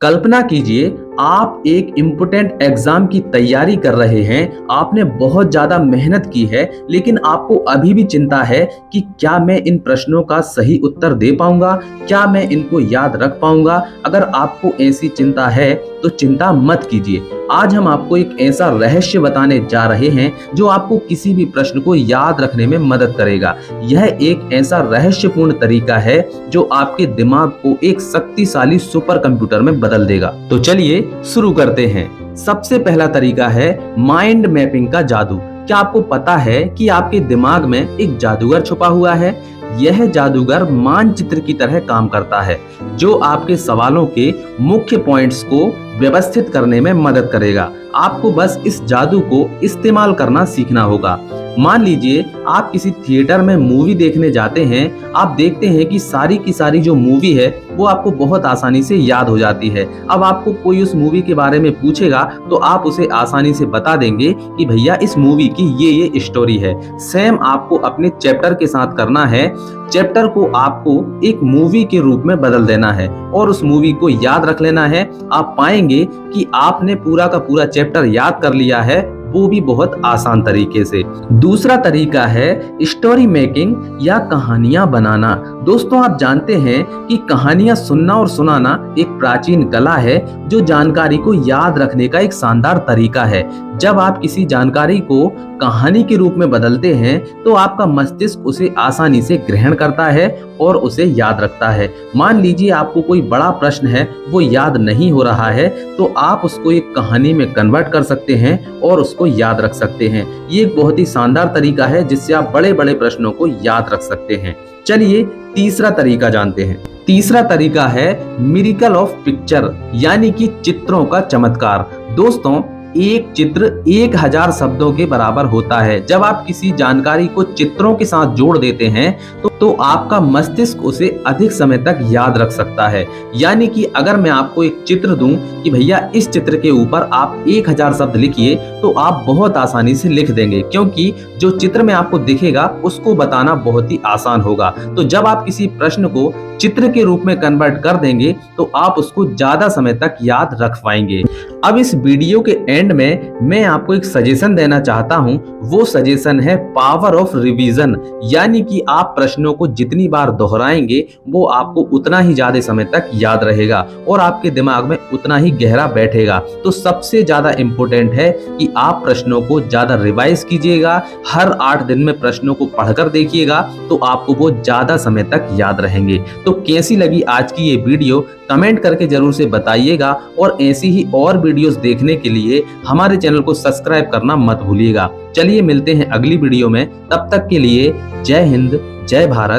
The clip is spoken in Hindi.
कल्पना कीजिए आप एक इम्पोर्टेंट एग्जाम की तैयारी कर रहे हैं, आपने बहुत ज्यादा मेहनत की है, लेकिन आपको अभी भी चिंता है कि क्या मैं इन प्रश्नों का सही उत्तर दे पाऊंगा, क्या मैं इनको याद रख पाऊंगा। अगर आपको ऐसी चिंता है तो चिंता मत कीजिए। आज हम आपको एक ऐसा रहस्य बताने जा रहे हैं जो आपको किसी भी प्रश्न को याद रखने में मदद करेगा। यह एक ऐसा रहस्यपूर्ण तरीका है जो आपके दिमाग को एक शक्तिशाली सुपर कंप्यूटर में बदल देगा। तो चलिए शुरू करते हैं। सबसे पहला तरीका है माइंड मैपिंग का जादू। क्या आपको पता है कि आपके दिमाग में एक जादूगर छुपा हुआ है? यह जादूगर मानचित्र की तरह काम करता है जो आपके सवालों के मुख्य पॉइंट्स को व्यवस्थित करने में मदद करेगा। आपको बस इस जादू को इस्तेमाल करना सीखना होगा। मान लीजिए आप किसी थिएटर में मूवी देखने जाते हैं, आप देखते हैं कि सारी की सारी जो मूवी है वो आपको बहुत आसानी से याद हो जाती है। अब आपको कोई उस मूवी के बारे में पूछेगा तो आप उसे आसानी से बता देंगे कि भैया इस मूवी की ये स्टोरी है। सेम आपको अपने चैप्टर के साथ करना है। चैप्टर को आपको एक मूवी के रूप में बदल देना है और उस मूवी को याद रख लेना है। आप पाएंगे कि आपने पूरा का पूरा चैप्टर याद कर लिया है, वो भी बहुत आसान तरीके से। दूसरा तरीका है स्टोरी मेकिंग या कहानियां बनाना। दोस्तों, आप जानते हैं कि कहानियां सुनना और सुनाना एक प्राचीन कला है जो जानकारी को याद रखने का एक शानदार तरीका है। जब आप किसी जानकारी को कहानी के रूप में बदलते हैं तो आपका मस्तिष्क उसे आसानी से ग्रहण करता है और उसे याद रखता है। मान लीजिए आपको कोई बड़ा प्रश्न है, वो याद नहीं हो रहा है, तो आप उसको एक कहानी में कन्वर्ट कर सकते हैं और उसको याद रख सकते हैं। ये एक बहुत ही शानदार तरीका है जिससे आप बड़े बड़े प्रश्नों को याद रख सकते हैं। चलिए तीसरा तरीका जानते हैं। तीसरा तरीका है मिरेकल ऑफ पिक्चर, यानी कि चित्रों का चमत्कार। दोस्तों, एक चित्र 1000 शब्दों के बराबर होता है। जब आप किसी जानकारी को चित्रों के साथ जोड़ देते हैं तो आपका मस्तिष्क उसे अधिक समय तक याद रख सकता है। यानी कि अगर मैं आपको एक चित्र दूं कि भैया इस चित्र के ऊपर आप 1000 शब्द लिखिए, तो आप बहुत आसानी से लिख देंगे, क्योंकि जो चित्र में आपको दिखेगा उसको बताना बहुत ही आसान होगा। तो जब आप किसी प्रश्न को चित्र के रूप में कन्वर्ट कर देंगे तो आप उसको ज्यादा समय तक याद रख पाएंगे। अब इस वीडियो के एंड में मैं आपको एक सजेशन देना चाहता हूं। वो सजेशन है पावर ऑफ रिवीजन, यानी कि आप प्रश्नों को जितनी बार दोहराएंगे वो आपको उतना ही ज्यादा समय तक याद रहेगा और आपके दिमाग में उतना ही गहरा बैठेगा। तो सबसे ज्यादा इम्पोर्टेंट है कि आप प्रश्नों को ज्यादा रिवाइज कीजिएगा। हर 8 दिन में प्रश्नों को पढ़कर देखिएगा तो आपको वो ज्यादा समय तक याद रहेंगे। तो कैसी लगी आज की ये वीडियो कमेंट करके जरूर से बताइएगा और ऐसी ही और वीडियोस देखने के लिए हमारे चैनल को सब्सक्राइब करना मत भूलिएगा। चलिए मिलते हैं अगली वीडियो में, तब तक के लिए जय हिंद, जय भारत।